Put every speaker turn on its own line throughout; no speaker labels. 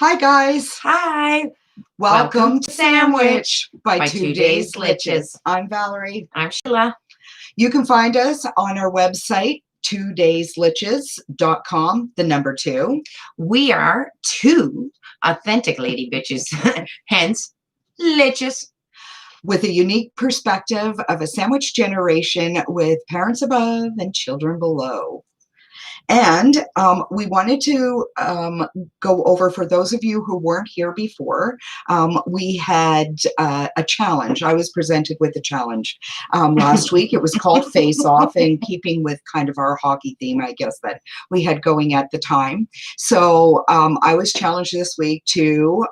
Hi, guys.
Hi.
Welcome to Sandwich by 2 Days
Liches.
I'm Valerie.
I'm Sheila.
You can find us on our website, 2daysliches.com, the number 2.
We are two authentic lady bitches, hence liches.
With a unique perspective of a sandwich generation with parents above and children below. And we wanted to go over, for those of you who weren't here before, we had a challenge. I was presented with a challenge last week. It was called Face Off, in keeping with kind of our hockey theme, I guess, that we had going at the time. So I was challenged this week to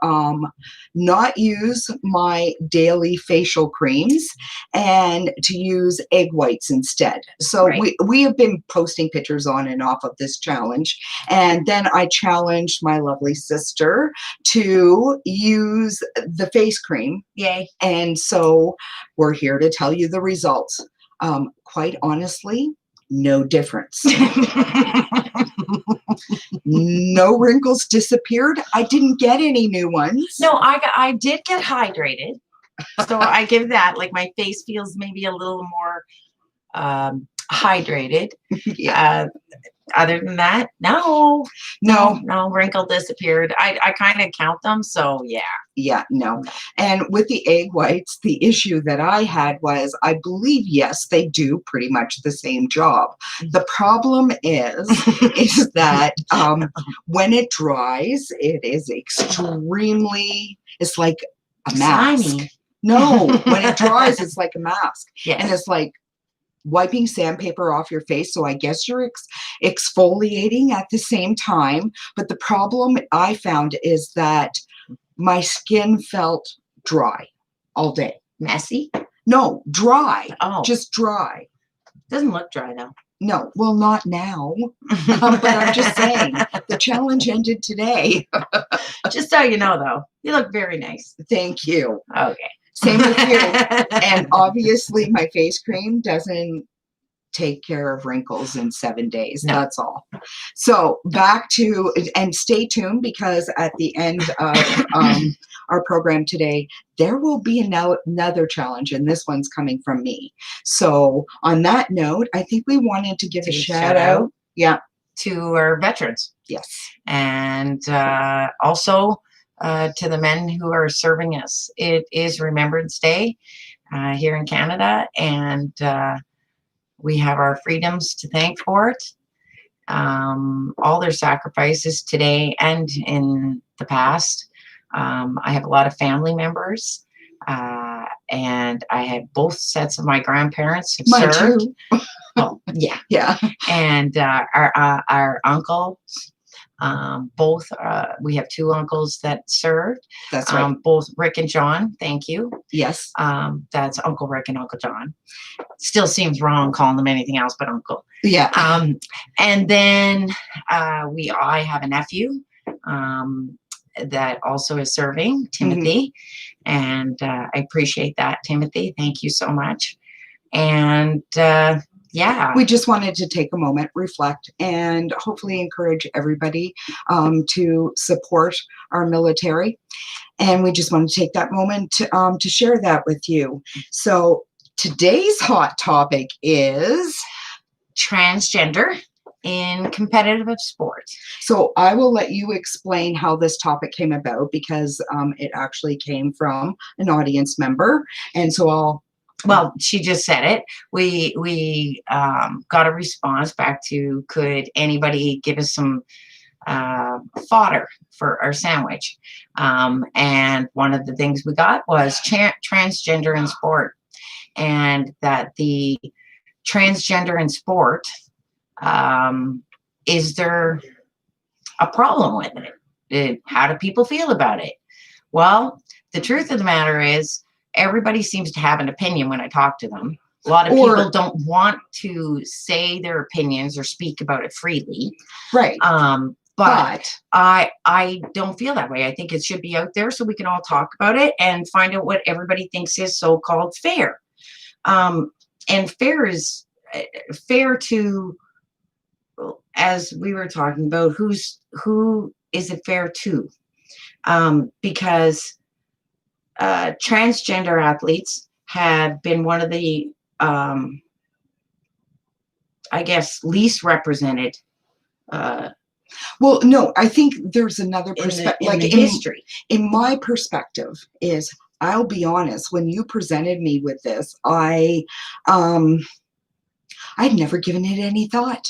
not use my daily facial creams and to use egg whites instead. So
Right.
we have been posting pictures on and off of this challenge, and then I challenged my lovely sister to use the face cream.
Yay.
And so we're here to tell you the results. Quite honestly, no difference. No wrinkles disappeared. I didn't get any new ones.
No, I did get hydrated. So I give that, like, my face feels maybe a little more hydrated.
Yeah.
Other than that, no wrinkle disappeared. I kind of count them, so yeah.
Yeah, no. And with the egg whites, the issue that I had was, I believe, yes, they do pretty much the same job. The problem is that when it dries, it is extremely, it's like a mask.
Slimy.
No, when it dries, it's like a mask.
Yes.
And it's like wiping sandpaper off your face. So I guess you're exfoliating at the same time. But the problem I found is that my skin felt dry all day.
Messy?
No, dry.
Oh.
Just dry.
Doesn't look dry, though.
No, well, not now. But I'm just saying, the challenge ended today.
Just so you know, though, you look very nice.
Thank you.
Okay.
Same with you. And obviously, my face cream doesn't take care of wrinkles in 7 days.
No.
That's all. So back to, and stay tuned, because at the end of our program today, there will be another challenge, and this one's coming from me. So on that note, I think we wanted to give a shout out. Yeah.
To our veterans.
Yes.
And also to the men who are serving us. It is Remembrance Day here in Canada, and we have our freedoms to thank for it. All their sacrifices today and in the past. I have a lot of family members, and I have both sets of my grandparents have
Mine
served.
too.
Oh, yeah.
Yeah.
And our uncles, both, we have 2 uncles that served.
That's right.
Both Rick and John, thank you.
Yes.
That's Uncle Rick and Uncle John. Still seems wrong calling them anything else but uncle.
Yeah.
And then I have a nephew that also is serving, Timothy. And I appreciate that, Timothy. Thank you so much. And yeah.
We just wanted to take a moment, reflect, and hopefully encourage everybody to support our military. And we just want to take that moment to share that with you. So today's hot topic is
transgender in competitive sport.
So I will let you explain how this topic came about, because it actually came from an audience member. And so
well, she just said it. We got a response back to, could anybody give us some fodder for our sandwich? And one of the things we got was transgender in sport, and that the transgender in sport, is there a problem with it? How do people feel about it? Well, the truth of the matter is, everybody seems to have an opinion when I talk to them. A lot of people don't want to say their opinions or speak about it freely.
Right.
But I don't feel that way. I think it should be out there so we can all talk about it and find out what everybody thinks is so-called fair. And fair is fair to, as we were talking about, who is it fair to? because transgender athletes have been one of the, I guess, least represented
Well, no, I think there's another
in
perspective.
the history.
In my perspective, is I'll be honest. When you presented me with this, I'd never given it any thought,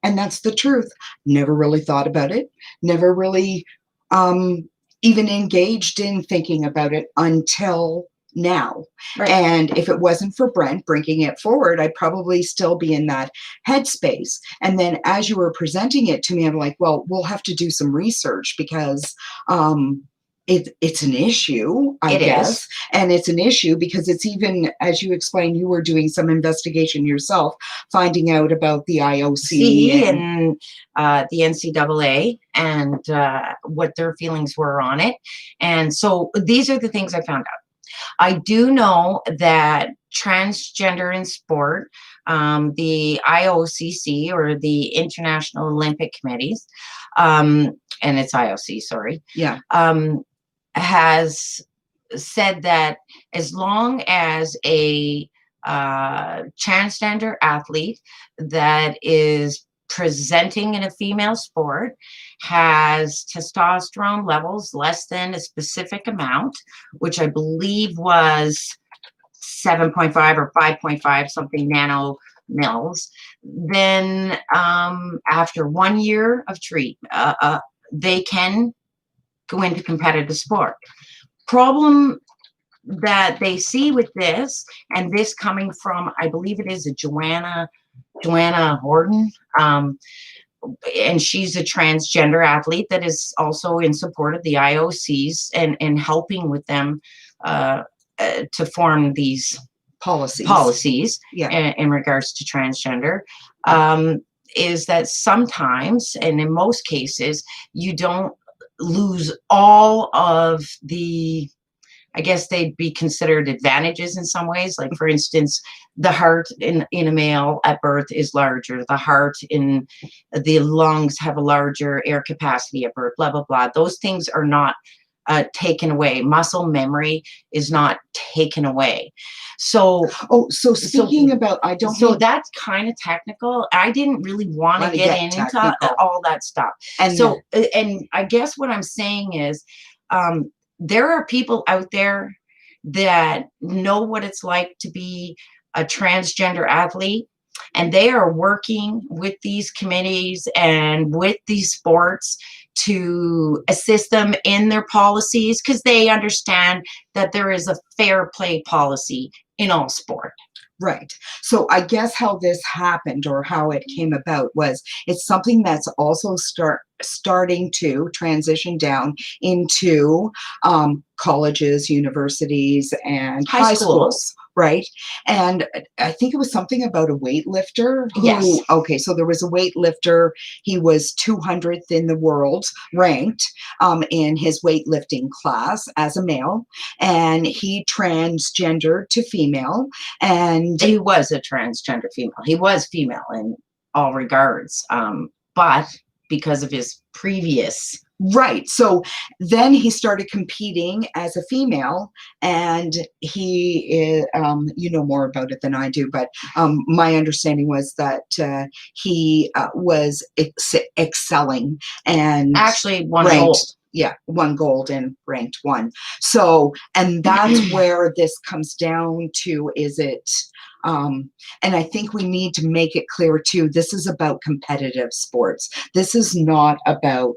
and that's the truth. Never really thought about it. Never really even engaged in thinking about it until now.
Right.
And if it wasn't for Brent bringing it forward, I'd probably still be in that headspace. And then as you were presenting it to me, I'm like, well, we'll have to do some research because it's an issue, I guess. And it's an issue because it's even, as you explained, you were doing some investigation yourself, finding out about the IOC
and the NCAA and what their feelings were on it. And so these are the things I found out. I do know that Transgender in Sport, the IOCC, or the International Olympic Committees, and it's IOC, sorry.
Yeah.
Has said that as long as a transgender athlete that is presenting in a female sport has testosterone levels less than a specific amount, which I believe was 7.5 or 5.5 something nanomils, then after 1 year of treatment, they can go into competitive sport. Problem that they see with this, and this coming from, I believe it is a Joanna Horton, and she's a transgender athlete that is also in support of the IOCs and helping with them to form these policies in regards to transgender, is that sometimes, and in most cases, you don't lose all of the, I guess they'd be considered advantages in some ways. Like, for instance, the heart in a male at birth is larger. The heart in the lungs have a larger air capacity at birth, blah, blah, blah. Those things are not taken away. Muscle memory is not taken away. So,
so speaking about, I don't.
So that's kind of technical. I didn't really want to get into all that stuff. And so, and I guess what I'm saying is, there are people out there that know what it's like to be a transgender athlete, and they are working with these committees and with these sports to assist them in their policies, because they understand that there is a fair play policy in all sport.
Right. So I guess how this happened, or how it came about, was it's something that's also starting to transition down into colleges, universities, and high schools. Right. And I think it was something about a weightlifter.
Yes.
Okay. So there was a weightlifter. He was 200th in the world ranked in his weightlifting class as a male, and he transgendered to female. And
he was a transgender female. He was female in all regards, but because of his previous.
Right. So then he started competing as a female, and he is, you know more about it than I do, but my understanding was that he was excelling and
actually won gold.
Yeah, won gold and ranked 1. So, and that's where this comes down to, is it, and I think we need to make it clear too, this is about competitive sports. This is not about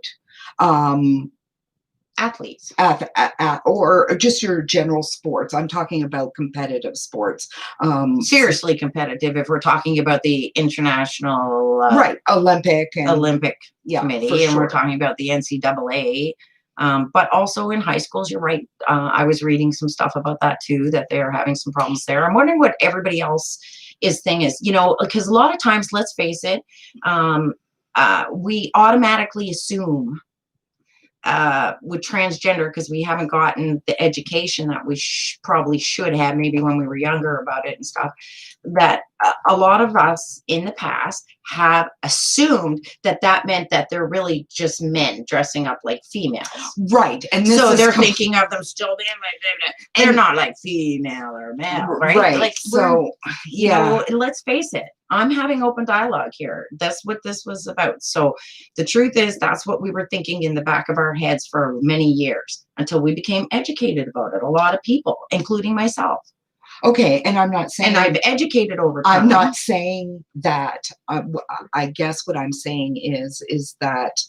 athletes
or just your general sports. I'm talking about competitive sports.
Seriously competitive, if we're talking about the international
right, Olympic
committee, and we're talking about the NCAA, but also in high schools. You're right. I was reading some stuff about that too, that they're having some problems there. I'm wondering what everybody else's thing is, because a lot of times, let's face it, we automatically assume with transgender, because we haven't gotten the education that we probably should have, maybe when we were younger about it and stuff, that a lot of us in the past have assumed that that meant that they're really just men dressing up like females.
Right. And this
So
is
they're thinking of them still being like, they're not like female or male, right?
Right.
Like,
so, yeah.
let's face it. I'm having open dialogue here. That's what this was about. So the truth is, that's what we were thinking in the back of our heads for many years until we became educated about it. A lot of people, including myself.
Okay, and I'm not saying,
and I've educated over time.
I'm not saying that. I guess what I'm saying is that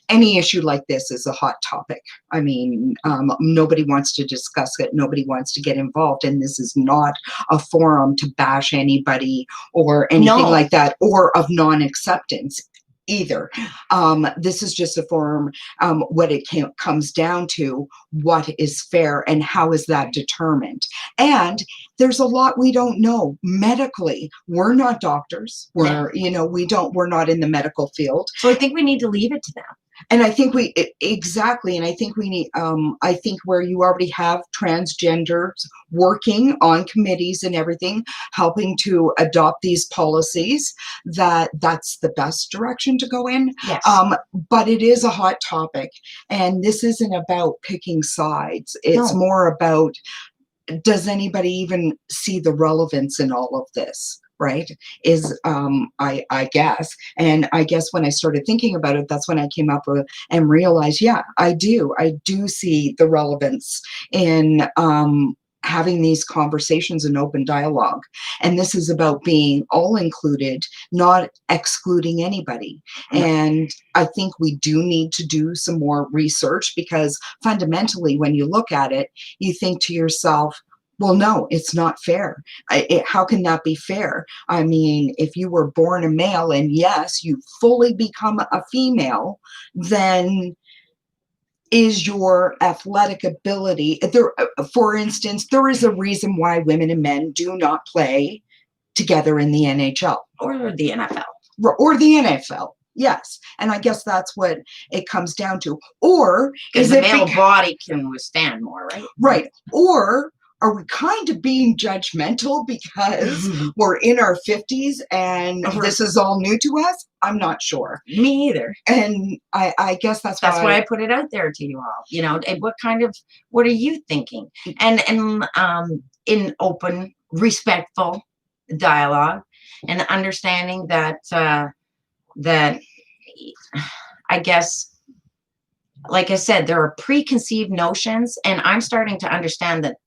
any issue like this is a hot topic. I mean, nobody wants to discuss it. Nobody wants to get involved, and this is not a forum to bash anybody or anything like that, or of non-acceptance either. This is just a forum. What it comes down to, what is fair and how is that determined? And there's a lot we don't know medically. We're not doctors. We're, we're not in the medical field.
So I think we need to leave it to them.
And I think exactly. And I think we need, I think where you already have transgenders working on committees and everything, helping to adopt these policies, that's the best direction to go in.
Yes.
But it is a hot topic, and this isn't about picking sides. It's more about, does anybody even see the relevance in all of this? Right, is I guess. And I guess when I started thinking about it, that's when I came up with and realized, yeah, I do see the relevance in having these conversations and open dialogue. And this is about being all included, not excluding anybody. And I think we do need to do some more research, because fundamentally, when you look at it, you think to yourself, well, no, it's not fair. How can that be fair? I mean, if you were born a male and yes, you fully become a female, then is your athletic ability there? For instance, there is a reason why women and men do not play together in the NHL
or the NFL.
Or the NFL. Yes. And I guess that's what it comes down to. Or
is the male body can withstand more, right?
Right. Or are we kind of being judgmental because we're in our 50s and this is all new to us? I'm not sure.
Me either.
And I guess that's
why I put it out there to you all. And what are you thinking? And in open, respectful dialogue, and understanding that that I guess, like I said, there are preconceived notions, and I'm starting to understand that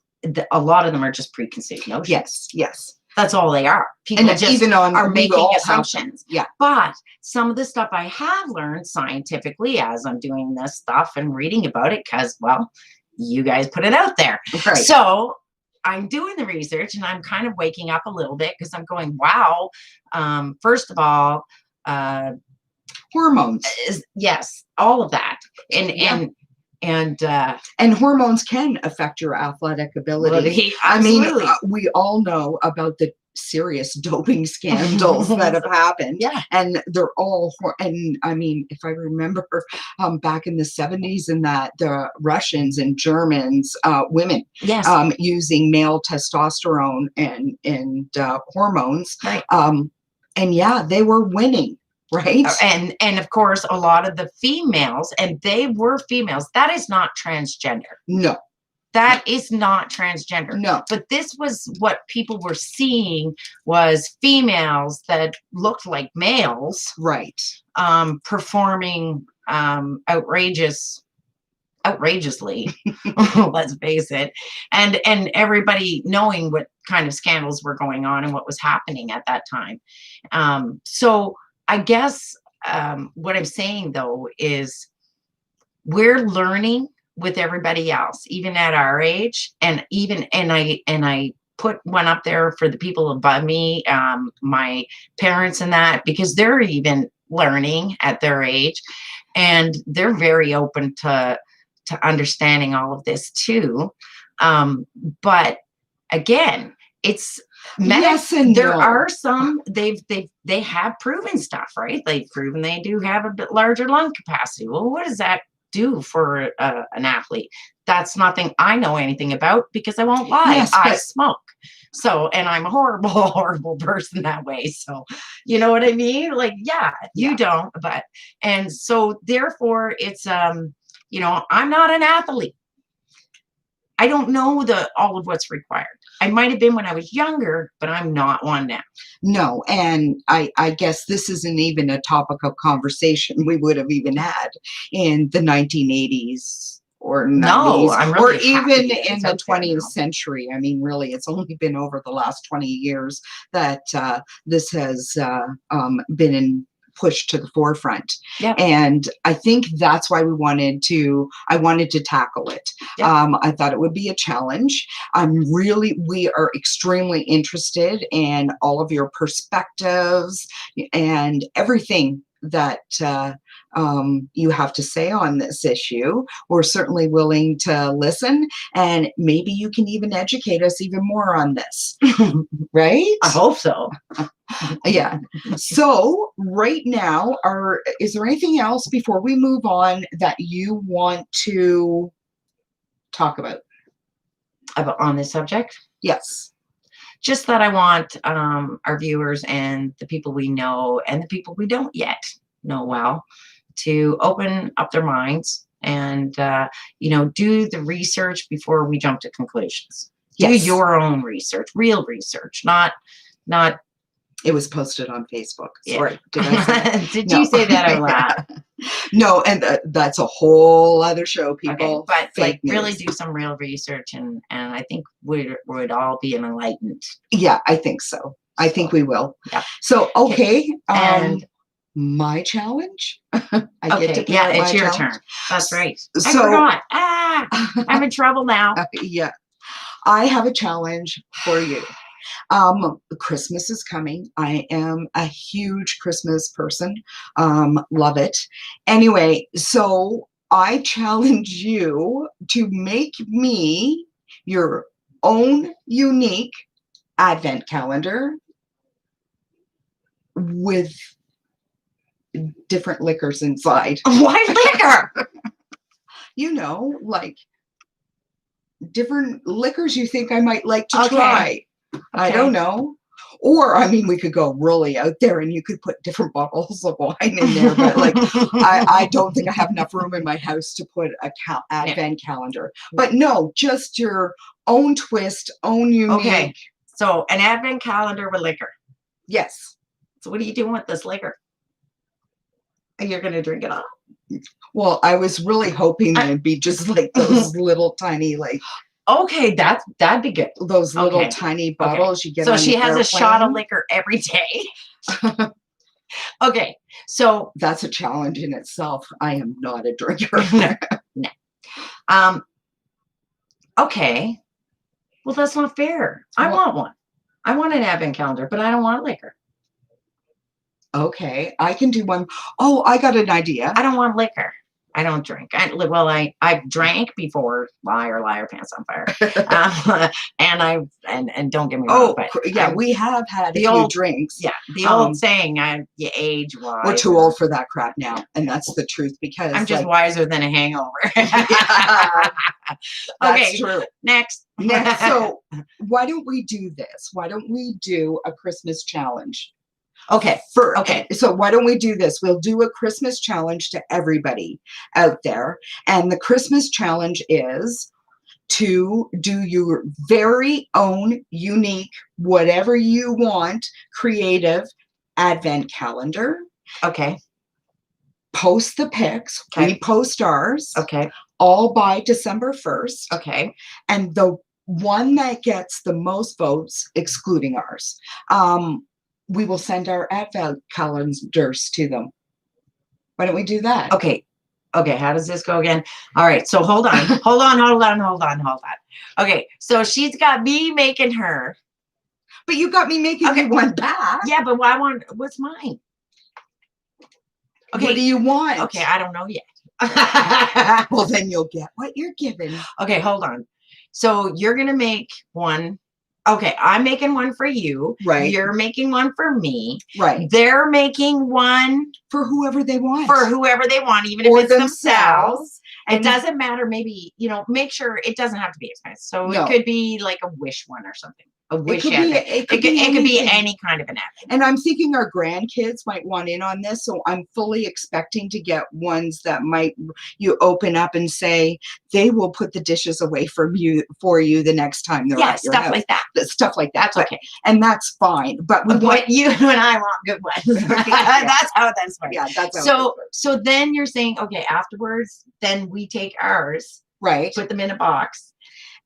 a lot of them are just preconceived notions.
Yes, yes.
That's all they are. People
and
just
even
are making assumptions.
Yeah.
But some of the stuff I have learned scientifically as I'm doing this stuff and reading about it, because, well, you guys put it out there.
Right.
So I'm doing the research, and I'm kind of waking up a little bit, because I'm going, wow. First of all,
hormones.
Yes, all of that. And
hormones can affect your athletic ability.
I mean,
we all know about the serious doping scandals that have happened.
Yeah.
And they're all, and I mean, if I remember back in the 70s, and that the Russians and Germans, women,
yes,
using male testosterone and hormones.
Right.
And yeah, they were winning. Right.
And of course, a lot of the females, and they were females, that is not transgender.
No.
That is not transgender.
No.
But this was what people were seeing, was females that looked like males.
Right.
Performing outrageously, let's face it. And everybody knowing what kind of scandals were going on and what was happening at that time. So I guess what I'm saying, though, is we're learning with everybody else, even at our age, and I put one up there for the people above me, my parents and that, because they're even learning at their age, and they're very open to understanding all of this too. But again, it's
yes, and
there are some they have proven stuff, right? They've proven they do have a bit larger lung capacity. Well, what does that do for an athlete. That's nothing I know anything about because I won't lie.
Yes,
I
but
smoke. So, and I'm a horrible, horrible person that way. So, you know what I mean? Like, yeah, you
yeah.
don't, but, and so therefore it's, I'm not an athlete. I don't know all of what's required. I might have been when I was younger, but I'm not one now.
No, and I guess this isn't even a topic of conversation we would have even had in the 1980s or
No,
90s,
I'm
or
really happy
even
that
in
it's
the
out there
20th
now.
century. I mean, really, it's only been over the last 20 years that this has been pushed to the forefront.
Yeah,
And I think that's why I wanted to tackle it.
yeah.
I thought it would be a challenge. We are extremely interested in all of your perspectives and everything that you have to say on this issue. We're certainly willing to listen, and maybe you can even educate us even more on this, right?
I hope so.
Yeah. So right now, is there anything else before we move on that you want to talk about?
On this subject,
Yes.
just that I want our viewers and the people we know and the people we don't yet know well to open up their minds and do the research before we jump to conclusions. Do
Yes.
your own research, real research, not
It was posted on Facebook.
Yeah.
Sorry, did I say that?
Did
No.
you say that out loud?
No, and that's a whole other show,
Okay,
people.
but
Fake
really
news.
do some real research, and I think would all be enlightened.
Yeah, I think so. I think we will.
Yeah.
So, okay.
And
my challenge. I get to
okay,
pick
yeah,
out
it's
my
your
challenge.
turn. That's right. I
So,
forgot. I'm in trouble now.
yeah, I have a challenge for you. Christmas is coming. I am a huge Christmas person. Love it. Anyway, so I challenge you to make me your own unique advent calendar with different liquors inside.
Why liquor?
You know, like different liquors you think I might like to
Okay.
try. I
Okay.
don't know. Or, I mean, we could go really out there and you could put different bottles of wine in there, but like, I don't think I have enough room in my house to put a advent calendar. But no, just your own twist, own unique.
Okay. So an advent calendar with liquor.
Yes.
So what are you doing with this liquor? You're going to drink it all?
Well, I was really hoping that it'd be just like those little tiny, like.
Okay, that'd be good.
Those little tiny bottles you get on the airplane. So she has
a shot of liquor every day. Okay, so
that's a challenge in itself. I am not a drinker.
No. Okay. Well, that's not fair. I want one. I want an advent calendar, but I don't want liquor.
Okay, I can do one. Oh, I got an idea.
I don't want liquor. I don't drink. I've drank before. Liar, pants on fire. And don't get me wrong. But
yeah, we have had
the
a
old
few drinks.
Yeah, the old saying, "You age wise."
We're too old for that crap now, and that's the truth. Because
I'm just wiser than a hangover.
That's true.
Next.
So why don't we do this? Why don't we do a Christmas challenge?
Okay.
So why don't we do this? We'll do a Christmas challenge to everybody out there. And the Christmas challenge is to do your very own unique, whatever you want, creative advent calendar.
Okay.
Post the pics.
Okay.
We post ours.
Okay.
All by December 1st.
Okay.
And the one that gets the most votes, excluding ours, we will send our advent calendars to them. Why don't we do that?
Okay. How does this go again? All right. So hold on. Okay. So she's got me making her.
But you got me making me one back.
Yeah, but what's mine? Okay.
What do you want?
Okay. I don't know yet.
Well, then you'll get what you're given.
Okay. Hold on. So you're going to make one. Okay, I'm making one for you.
Right.
You're making one for me.
Right.
They're making one
for whoever they want.
even if it's themselves. It doesn't matter. Maybe, make sure it doesn't have to be expensive. So
No.
it could be like a Wish one or something. A Wish
It could be
any kind of an advent.
And I'm thinking our grandkids might want in on this, so I'm fully expecting to get ones that you open up and say they will put the dishes away for you the next time they're at your house.
Like that.
Stuff like that.
That's okay.
And that's fine. But
you and I want good ones. That's how that's works.
Yeah, that's how
so then you're saying, okay, afterwards, then we take ours,
right?
Put them in a box.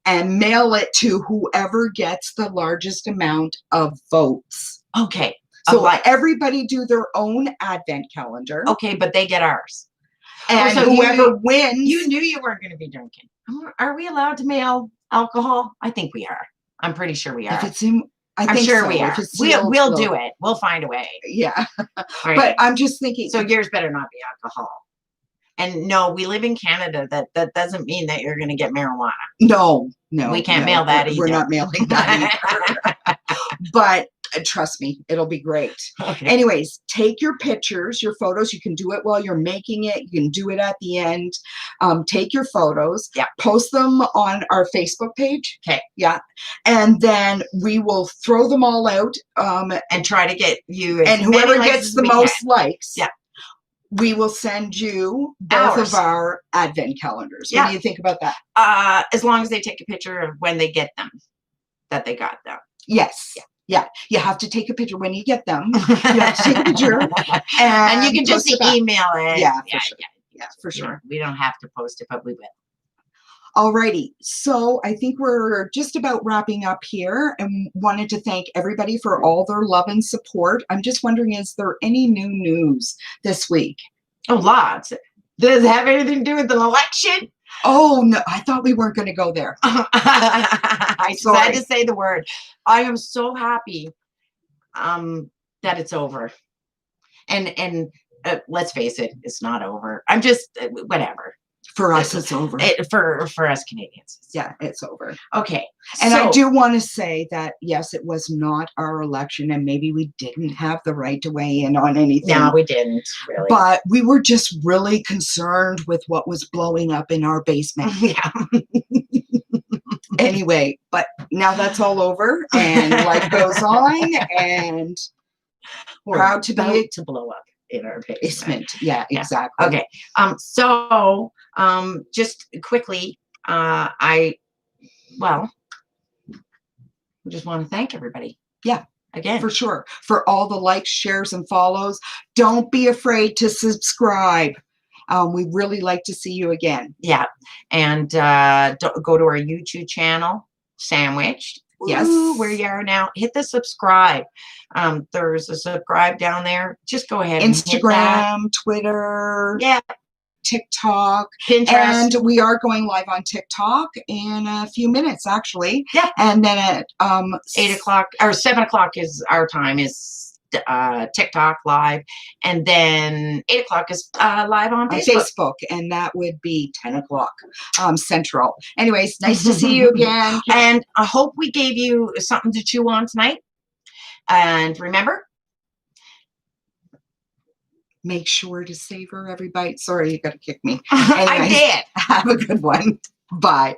And mail it to whoever gets the largest amount of votes.
Okay.
So everybody do their own advent calendar.
Okay, but they get ours.
And whoever wins.
You knew you weren't going to be drinking. Are we allowed to mail alcohol? I think we are. I'm pretty sure we are.
If it's in, I'm
sure
so.
we are. We'll do it. We'll find a way.
Yeah.
Right.
But I'm just thinking.
So yours better not be alcohol. And no, we live in Canada. That doesn't mean that you're going to get marijuana.
No.
We can't mail that either.
We're not mailing that either. But trust me, it'll be great.
Okay.
Anyways, take your pictures, your photos. You can do it while you're making it. You can do it at the end. Take your photos.
Yeah.
Post them on our Facebook page.
Okay.
Yeah. And then we will throw them all out.
And try to get you.
And whoever gets the most likes.
Yeah.
We will send you both of our advent calendars. What do you think about that?
As long as they take a picture of when they get them, that they got them.
Yes. Yeah. You have to take a picture when you get them. You have to take a picture.
And you can just email it.
Yeah, for sure.
We don't have to post it, but we will.
Alrighty, so I think we're just about wrapping up here and wanted to thank everybody for all their love and support. I'm just wondering, is there any new news this week?
Oh, lots. Does it have anything to do with the election?
Oh, no, I thought we weren't going to go there.
I had to say the word. I am so happy that it's over. And let's face it, it's not over. I'm just, whatever.
For us, it's over.
For us Canadians.
Yeah, it's over.
Okay.
And I do want to say that, yes, it was not our election and maybe we didn't have the right to weigh in on anything.
No, we didn't, really.
But we were just really concerned with what was blowing up in our basement.
Yeah.
Anyway, but now that's all over and life goes on and we're proud to be
to blow up in our basement.
Yeah, exactly.
Okay. So just quickly, I just want to thank everybody.
Yeah.
Again.
For sure. For all the likes, shares, and follows. Don't be afraid to subscribe. We really like to see you again.
Yeah. And go to our YouTube channel, Sandwiched. Yes, where you are now. Hit the subscribe. There's a subscribe down there. Just go ahead.
Instagram, Twitter.
Yeah.
TikTok,
Pinterest.
And we are going live on TikTok in a few minutes, actually.
Yeah.
And then at
8 o'clock or 7 o'clock is our time is TikTok live, and then 8 o'clock is live on Facebook.
And that would be 10 o'clock Central. Anyways, nice to see you again.
And I hope we gave you something to chew on tonight. And remember,
make sure to savor every bite. Sorry, you got to kick me.
Anyways, I did.
Have a good one. Bye.